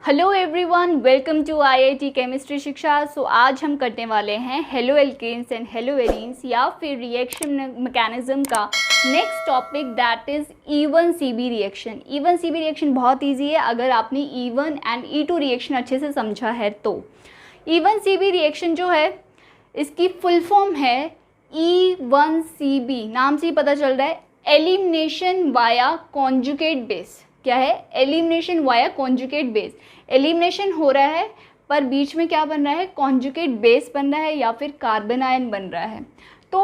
Hello everyone, welcome to IIT chemistry Shiksha. So आज हम करने वाले हैं haloalkanes and haloarenes या फिर रिएक्शन मैकेनिज्म का next topic, that is E1CB reaction. E1CB reaction बहुत इजी है अगर आपने E1 एंड E2 रिएक्शन अच्छे से समझा है तो। E1CB रिएक्शन जो है इसकी फुल फॉर्म है E1CB, नाम से ही पता चल रहा है एलिमिनेशन वाया कॉन्जुगेट बेस। क्या है? Elimination via conjugate base. Elimination हो रहा है पर बीच में क्या बन रहा है? कॉन्जुगेट बेस बन रहा है या फिर कार्बन आयन बन रहा है। तो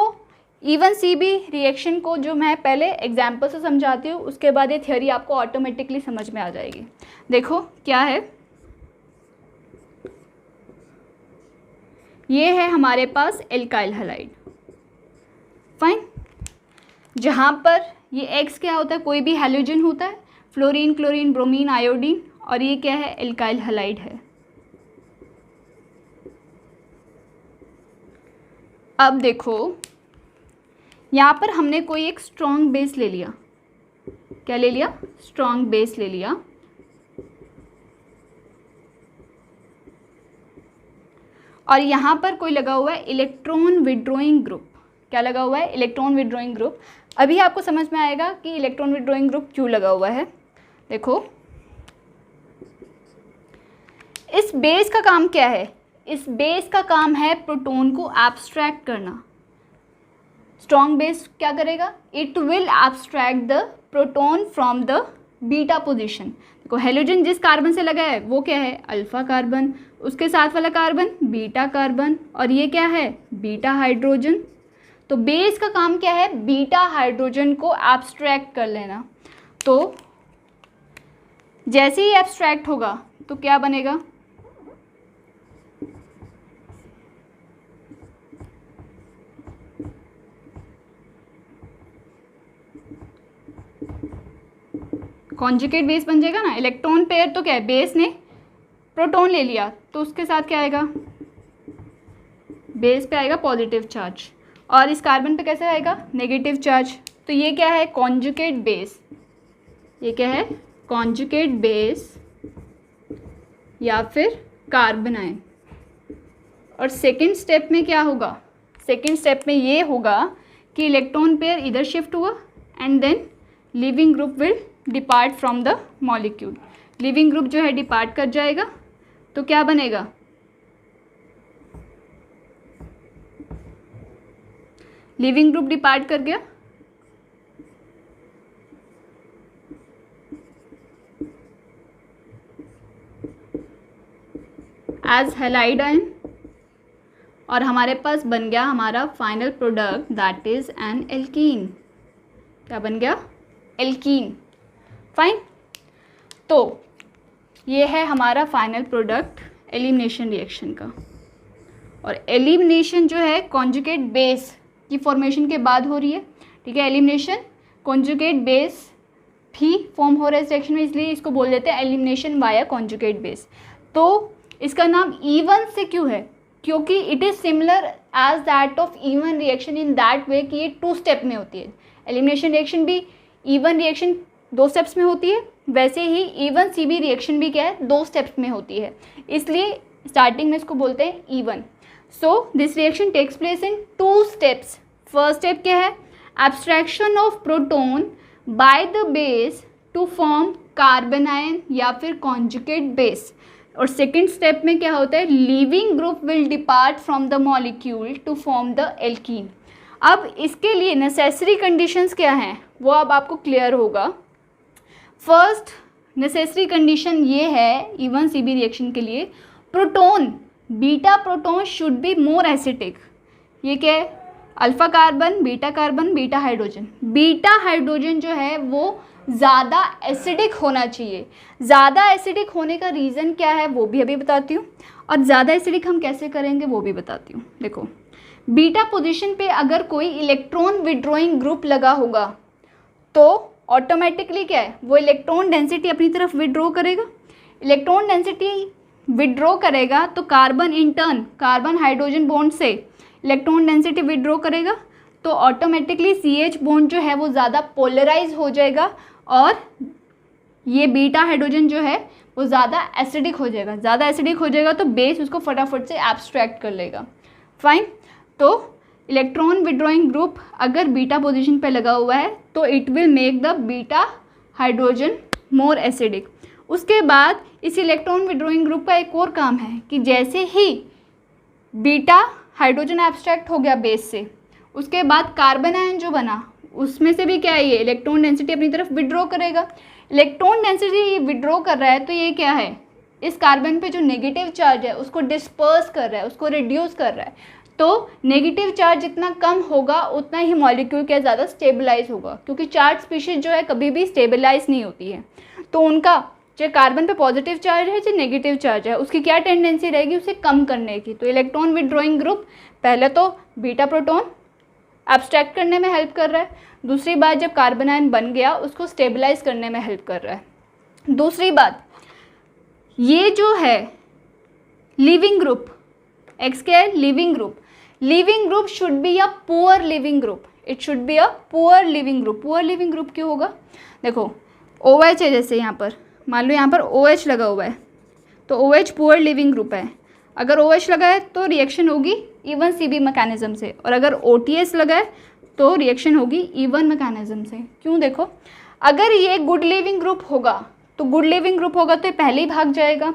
E1CB रिएक्शन को जो मैं पहले एग्जाम्पल से समझाती हूँ, उसके बाद ये थ्योरी आपको ऑटोमेटिकली समझ में आ जाएगी। देखो क्या है, ये है हमारे पास एल्काइल हैलाइड। फाइन, जहाँ पर ये X क्या होता है? कोई भी हैलोजन होता है, फ्लोरीन, क्लोरीन, ब्रोमीन, आयोडीन, और ये क्या है? एल्काइल हैलाइड है। अब देखो यहाँ पर हमने कोई एक स्ट्रॉन्ग बेस ले लिया। क्या ले लिया? स्ट्रॉन्ग बेस ले लिया। और यहाँ पर कोई लगा हुआ है इलेक्ट्रॉन विड्रॉइंग ग्रुप। क्या लगा हुआ है? Electron withdrawing group. अभी आपको समझ में आएगा कि इलेक्ट्रॉन विड्रॉइंग ग्रुप क्यों लगा हुआ है। देखो इस बेस का काम क्या है? इस बेस का काम है प्रोटॉन को एब्स्ट्रैक्ट करना। स्ट्रॉन्ग बेस क्या करेगा? It will abstract the proton from the beta position. देखो हेलोजन जिस कार्बन से लगा है वो क्या है? अल्फा कार्बन, उसके साथ वाला कार्बन बीटा कार्बन, और ये क्या है? Beta hydrogen. तो बेस का काम क्या है? बीटा हाइड्रोजन को एब्स्ट्रैक्ट कर लेना। तो जैसे ही एब्स्ट्रैक्ट होगा तो क्या बनेगा? कॉन्जुगेट बेस बन जाएगा ना। इलेक्ट्रॉन पेयर तो क्या है? बेस ने प्रोटॉन ले लिया तो उसके साथ क्या आएगा? बेस पे आएगा पॉजिटिव चार्ज, और इस कार्बन पे कैसे आएगा? Negative charge. तो ये क्या है? Conjugate base. ये क्या है? कॉन्जुगेट बेस या फिर कार्बन आयन। और सेकेंड स्टेप में क्या होगा? सेकेंड स्टेप में ये होगा कि इलेक्ट्रॉन पेयर इधर शिफ्ट हुआ and then leaving group will depart from the molecule. Leaving group जो है डिपार्ट कर जाएगा तो क्या बनेगा? लिविंग ग्रुप डिपार्ट कर गया, एज हैलाइड आयन, और हमारे पास बन गया हमारा final product, that is an alkene. क्या बन गया? एल्कीन। फाइन, तो ये है हमारा फाइनल प्रोडक्ट एलिमिनेशन रिएक्शन का। और एलिमिनेशन जो है कॉन्जुगेट बेस की फॉर्मेशन के बाद हो रही है। ठीक है, एलिमिनेशन कॉन्जुगेट बेस भी फॉर्म हो रहा है इस रिएक्शन में, इसलिए इसको बोल देते हैं एलिमिनेशन वाया कॉन्जुगेट बेस। तो इसका नाम E1 से क्यों है? क्योंकि it is similar as that of E1 reaction in that way कि ये 2 स्टेप में होती है। एलिमिनेशन रिएक्शन भी E1 रिएक्शन 2 स्टेप्स में होती है, वैसे ही E1CB रिएक्शन भी क्या है? 2 स्टेप्स में होती है, इसलिए स्टार्टिंग में इसको बोलते हैं E1। So this reaction takes place in 2 steps. First step क्या है? Abstraction of proton by the base to form carbanion या फिर कॉन्जुगेट बेस। और सेकेंड स्टेप में क्या होता है? Leaving group will depart from the molecule to form the alkene. अब इसके लिए नेसेसरी कंडीशंस क्या हैं वो अब आपको क्लियर होगा। फर्स्ट नेसेसरी कंडीशन ये है E1CB रिएक्शन के लिए, proton, beta proton should be more acidic. ये क्या है? Alpha carbon, beta hydrogen. Beta hydrogen जो है वो ज़्यादा एसिडिक होना चाहिए। ज़्यादा एसिडिक होने का रीज़न क्या है वो भी अभी बताती हूँ, और ज़्यादा एसिडिक हम कैसे करेंगे वो भी बताती हूँ। देखो बीटा पोजीशन पे अगर कोई इलेक्ट्रॉन विड्रॉइंग ग्रुप लगा होगा तो ऑटोमेटिकली क्या है? वो इलेक्ट्रॉन डेंसिटी अपनी तरफ विड्रॉ करेगा। इलेक्ट्रॉन डेंसिटी विड्रॉ करेगा तो carbon in turn carbon hydrogen bond से इलेक्ट्रॉन डेंसिटी विड्रॉ करेगा, तो ऑटोमेटिकली CH बॉन्ड जो है वो ज़्यादा पोलराइज हो जाएगा और ये बीटा हाइड्रोजन जो है वो ज़्यादा एसिडिक हो जाएगा, ज़्यादा एसिडिक हो जाएगा तो बेस उसको फटाफट से एब्स्ट्रैक्ट कर लेगा। फाइन। तो इलेक्ट्रॉन विड्रॉइंग ग्रुप अगर बीटा पोजीशन पे लगा हुआ है तो it will make the beta hydrogen more acidic. उसके बाद इस इलेक्ट्रॉन विड्रॉइंग ग्रुप का एक और काम है कि जैसे ही बीटा हाइड्रोजन एब्स्ट्रैक्ट हो गया बेस से, उसके बाद कार्बन आयन जो बना उसमें से भी क्या है, ये इलेक्ट्रॉन डेंसिटी अपनी तरफ विड्रॉ करेगा। इलेक्ट्रॉन डेंसिटी विड्रॉ कर रहा है तो ये क्या है, इस कार्बन पे जो नेगेटिव चार्ज है उसको डिस्पर्स कर रहा है, उसको रिड्यूस कर रहा है। तो नेगेटिव चार्ज जितना कम होगा उतना ही मॉलिक्यूल क्या ज़्यादा स्टेबलाइज होगा, क्योंकि चार्ज स्पीशीज जो है कभी भी स्टेबलाइज नहीं होती है। तो उनका जो कार्बन पे पॉजिटिव चार्ज है, जो नेगेटिव चार्ज है, उसकी क्या टेंडेंसी रहेगी, उसे कम करने की। तो इलेक्ट्रॉन विड्रॉइंग ग्रुप पहले तो बीटा प्रोटॉन एब्स्ट्रैक्ट करने में हेल्प कर रहा है, दूसरी बात जब कार्बन आयन बन गया उसको स्टेबलाइज करने में हेल्प कर रहा है। दूसरी बात, ये जो है लिविंग ग्रुप, एक्स क्या है, leaving group. Leaving group should be a poor leaving group, it should be a poor leaving group. Poor leaving group क्यों होगा, देखो OH है, जैसे यहाँ पर मान लो यहाँ पर OH लगा हुआ है तो OH पुअर लिविंग ग्रुप है। अगर OH लगा है तो रिएक्शन होगी E1CB मैकेनिज्म से, और अगर OTS लगा है तो रिएक्शन होगी E1 मैकेनिज्म से। क्यों, देखो अगर ये गुड लिविंग ग्रुप होगा तो गुड लिविंग ग्रुप होगा तो ये पहले ही भाग जाएगा,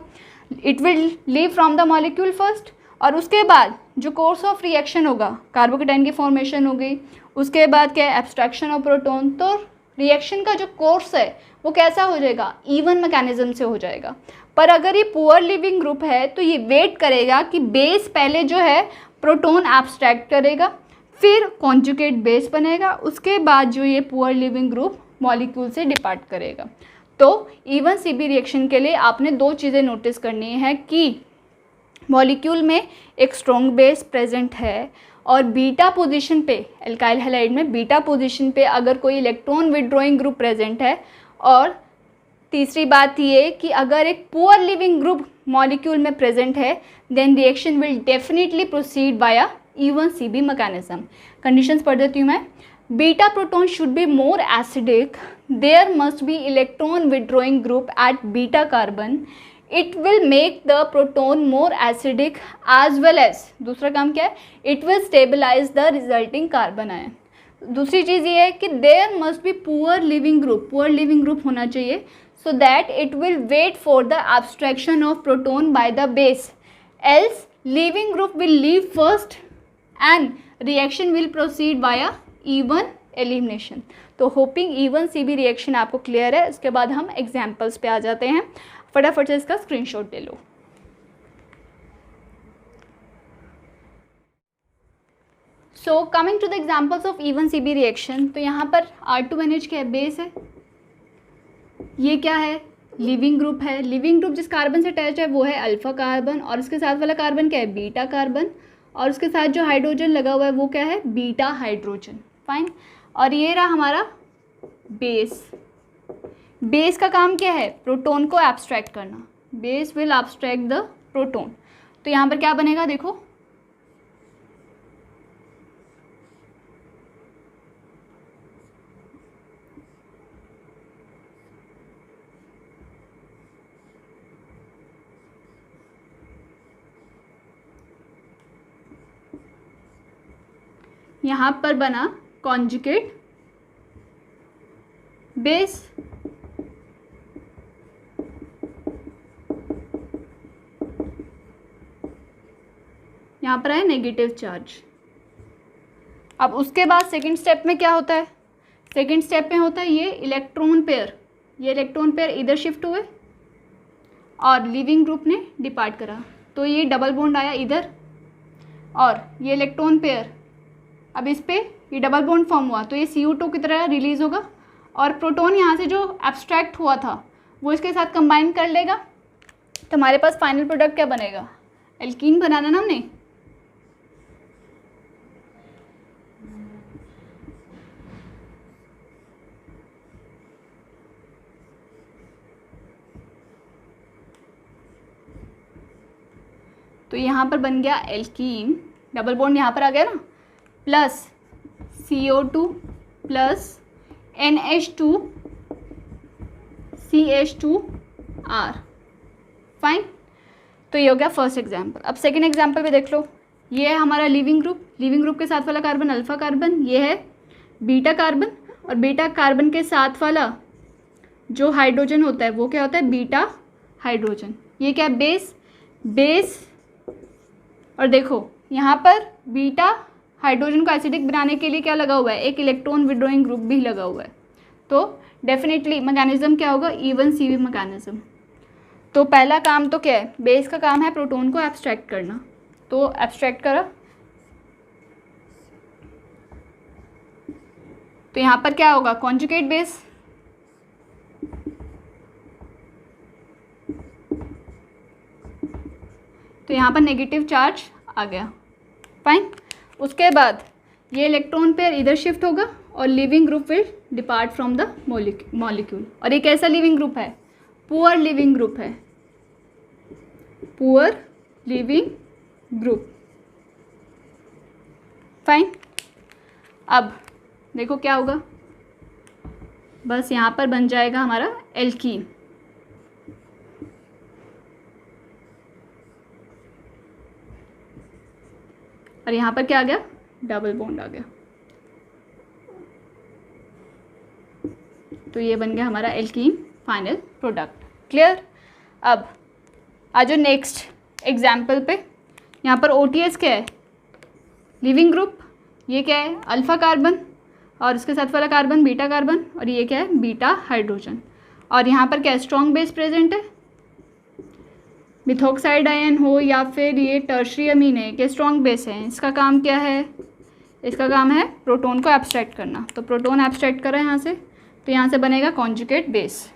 it will leave from the molecule first, और उसके बाद जो कोर्स ऑफ रिएक्शन होगा, कार्बोकेटाइन की फॉर्मेशन हो गई, उसके बाद क्या है, एब्स्ट्रैक्शन ऑफ प्रोटॉन। तो रिएक्शन का जो कोर्स है वो कैसा हो जाएगा, E1 मैकेनिज्म से हो जाएगा। पर अगर ये पुअर लिविंग ग्रुप है तो ये वेट करेगा कि बेस पहले जो है प्रोटॉन एब्स्ट्रैक्ट करेगा, फिर कॉन्जुगेट बेस बनेगा, उसके बाद जो ये पुअर लिविंग ग्रुप मॉलिक्यूल से डिपार्ट करेगा। तो E1CB रिएक्शन के लिए आपने दो चीज़ें नोटिस करनी है कि मॉलिक्यूल में एक स्ट्रॉन्ग बेस प्रेजेंट है, और बीटा पोजीशन पे, एल्काइल हैलाइड में बीटा पोजीशन पे अगर कोई इलेक्ट्रॉन विड्रॉइंग ग्रुप प्रेजेंट है, और तीसरी बात ये कि अगर एक पुअर लिविंग ग्रुप मॉलिक्यूल में प्रेजेंट है then reaction will definitely proceed via E1CB mechanism. Conditions पढ़ देती हूँ मैं। Beta proton should be more acidic, there must be electron withdrawing group at beta carbon, it will make the proton more acidic as well as, दूसरा काम क्या है, it will stabilize the resulting carbanion. दूसरी चीज़ ये है कि there must be poor leaving group, poor leaving group होना चाहिए so that it will wait for the abstraction of proton by the base, else leaving group will leave first and reaction will proceed via E1 elimination। तो hoping E1CB reaction आपको clear है। इसके बाद हम examples पे आ जाते हैं, फटाफट से इसका screenshot ले लो। So coming to the examples of E1CB reaction, तो यहाँ पर R2NH क्या है, बेस है, ये क्या है, लिविंग ग्रुप है। लिविंग ग्रुप जिस कार्बन से अटैच है वो है अल्फा कार्बन, और उसके साथ वाला कार्बन क्या है, बीटा कार्बन, और उसके साथ जो हाइड्रोजन लगा हुआ है वो क्या है, बीटा हाइड्रोजन। फाइन। और ये रहा हमारा बेस। बेस का काम क्या है, प्रोटॉन को एब्स्ट्रैक्ट करना, base will abstract the proton. तो यहाँ पर क्या बनेगा, देखो यहाँ पर बना कॉन्जुगेट बेस, यहाँ पर है नेगेटिव चार्ज। अब उसके बाद सेकंड स्टेप में क्या होता है, सेकंड स्टेप में होता है ये इलेक्ट्रॉन पेयर, ये इलेक्ट्रॉन पेयर इधर शिफ्ट हुए और लिविंग ग्रुप ने डिपार्ट करा, तो ये डबल बॉन्ड आया इधर, और ये इलेक्ट्रॉन पेयर अब इस पे ये डबल बॉन्ड फॉर्म हुआ तो ये CO2 की तरह रिलीज़ होगा, और प्रोटॉन यहाँ से जो एब्स्ट्रैक्ट हुआ था वो इसके साथ कंबाइन कर लेगा, तो हमारे पास फाइनल प्रोडक्ट क्या बनेगा, एल्कीन बनाना ना हमने। तो यहाँ पर बन गया एल्कीन, डबल बॉन्ड यहाँ पर आ गया ना, plus CO2 plus NH2 CH2R। Fine. तो ये हो गया फर्स्ट एग्जाम्पल। अब सेकेंड एग्जाम्पल पे देख लो, ये है हमारा लिविंग ग्रुप। लिविंग ग्रुप के साथ वाला कार्बन अल्फा कार्बन, ये है बीटा कार्बन, और बीटा कार्बन के साथ वाला जो हाइड्रोजन होता है वो क्या होता है, बीटा हाइड्रोजन। ये क्या है, बेस। बेस, और देखो यहाँ पर बीटा हाइड्रोजन को एसिडिक बनाने के लिए क्या लगा हुआ है, एक इलेक्ट्रॉन विड्रॉइंग ग्रुप भी लगा हुआ है। तो डेफिनेटली मैकेनिज्म क्या होगा, E1CV मैकेनिज्म। तो पहला काम तो क्या है, बेस का काम है प्रोटॉन को एब्स्ट्रैक्ट करना। तो एब्स्ट्रैक्ट करा, तो यहाँ पर क्या होगा, कॉन्जुगेट बेस। तो यहाँ पर नेगेटिव चार्ज आ गया। फाइन। उसके बाद ये इलेक्ट्रॉन पेयर इधर शिफ्ट होगा और living group will depart from the molecule. और ये कैसा लिविंग ग्रुप है, पुअर लिविंग ग्रुप है, पुअर लिविंग ग्रुप। फाइन। अब देखो क्या होगा, बस यहाँ पर बन जाएगा हमारा एल्कीन। और यहाँ पर क्या आ गया, डबल बॉन्ड आ गया। तो ये बन गया हमारा एल्कीन फाइनल प्रोडक्ट। क्लियर। अब आ जाओ नेक्स्ट एग्जाम्पल पे। यहाँ पर OTS क्या है, लिविंग ग्रुप। ये क्या है, अल्फा कार्बन, और इसके साथ वाला कार्बन बीटा कार्बन, और ये क्या है, बीटा हाइड्रोजन। और यहाँ पर क्या स्ट्रॉन्ग बेस प्रेजेंट है, मिथॉक्साइड आयन हो या फिर ये टर्शरी अमीन है, कि स्ट्रॉन्ग बेस है। इसका काम क्या है, इसका काम है प्रोटॉन को एब्स्ट्रैक्ट करना। तो प्रोटॉन एब्स्ट्रैक्ट करा यहाँ से, तो यहाँ से बनेगा कॉन्जुगेट बेस।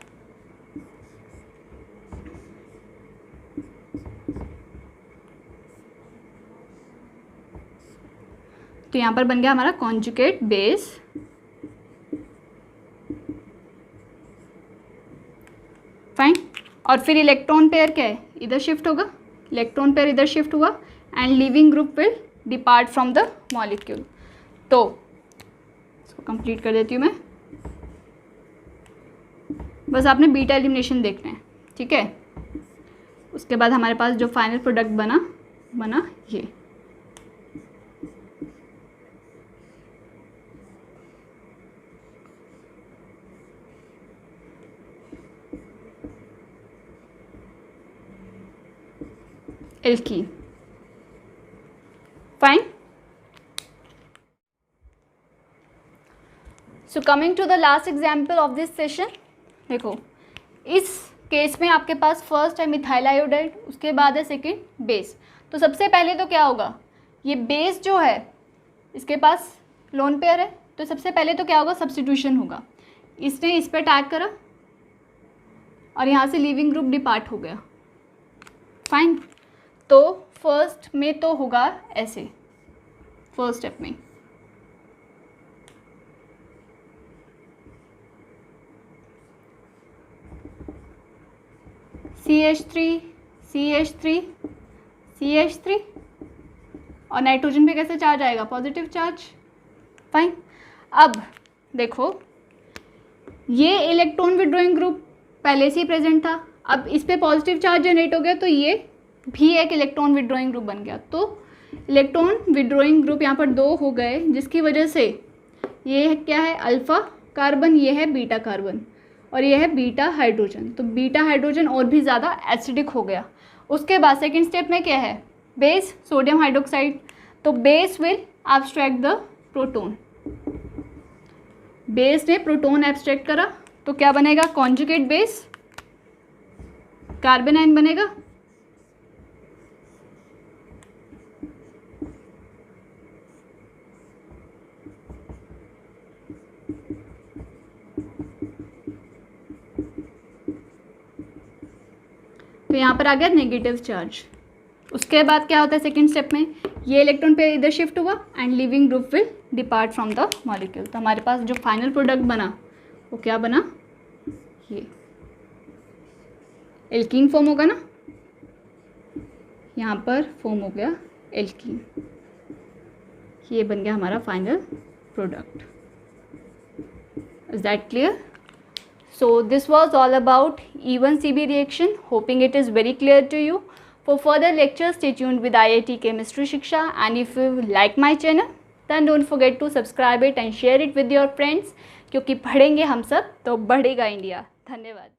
तो यहाँ पर बन गया हमारा कॉन्जुगेट बेस। फाइन। और फिर इलेक्ट्रॉन पेयर क्या है, इधर शिफ्ट होगा, इलेक्ट्रॉन पेयर इधर शिफ्ट हुआ and living group will depart from the molecule. तो इसको कंप्लीट कर देती हूँ मैं, बस आपने बीटा एलिमिनेशन देखना है, ठीक है। उसके बाद हमारे पास जो फाइनल प्रोडक्ट बना ये। Alkene. Fine. So coming to the last example of this session. देखो इस केस में आपके पास फर्स्ट है मिथाइल आयोडाइड, उसके बाद है सेकेंड बेस। तो सबसे पहले तो क्या होगा, ये बेस जो है इसके पास लोन पेयर है, तो सबसे पहले तो क्या होगा, सब्स्टिट्यूशन होगा। इसने इस पर अटैक करा और यहाँ से लिविंग ग्रुप डिपार्ट हो गया। फाइन। तो फर्स्ट में तो होगा ऐसे, फर्स्ट स्टेप में CH3 CH3 CH3, और नाइट्रोजन पे कैसे चार्ज आएगा, पॉजिटिव चार्ज। फाइन। अब देखो ये इलेक्ट्रॉन विड्रॉइंग ग्रुप पहले से ही प्रेजेंट था, अब इस पे पॉजिटिव चार्ज जनरेट हो गया, तो ये भी एक इलेक्ट्रॉन विड्रॉइंग ग्रुप बन गया। तो इलेक्ट्रॉन विड्रॉइंग ग्रुप यहाँ पर 2 हो गए, जिसकी वजह से ये क्या है, अल्फा कार्बन, ये है बीटा कार्बन, और ये है बीटा हाइड्रोजन। तो बीटा हाइड्रोजन और भी ज़्यादा एसिडिक हो गया। उसके बाद सेकेंड स्टेप में क्या है, बेस सोडियम हाइड्रोक्साइड। तो base will abstract the proton. Base ने प्रोटोन एब्स्ट्रैक्ट करा, तो क्या बनेगा, कॉन्जुगेट बेस, कार्बन आयन बनेगा। तो यहाँ पर आ गया नेगेटिव चार्ज। उसके बाद क्या होता है सेकेंड स्टेप में, ये इलेक्ट्रॉन पेयर इधर शिफ्ट हुआ and living group will depart from the molecule. तो हमारे पास जो फाइनल प्रोडक्ट बना वो क्या बना, ये एल्कीन फॉर्म होगा ना, यहाँ पर फॉर्म हो गया एल्कीन। ये बन गया हमारा final product. Is that clear? So this was all about E1CB reaction. Hoping it is very clear to you. For further lectures, stay tuned with IIT Chemistry Shiksha, and if you like my channel, then don't forget to subscribe it and share it with your friends, क्योंकि पढ़ेंगे हम सब तो बढ़ेगा India. धन्यवाद।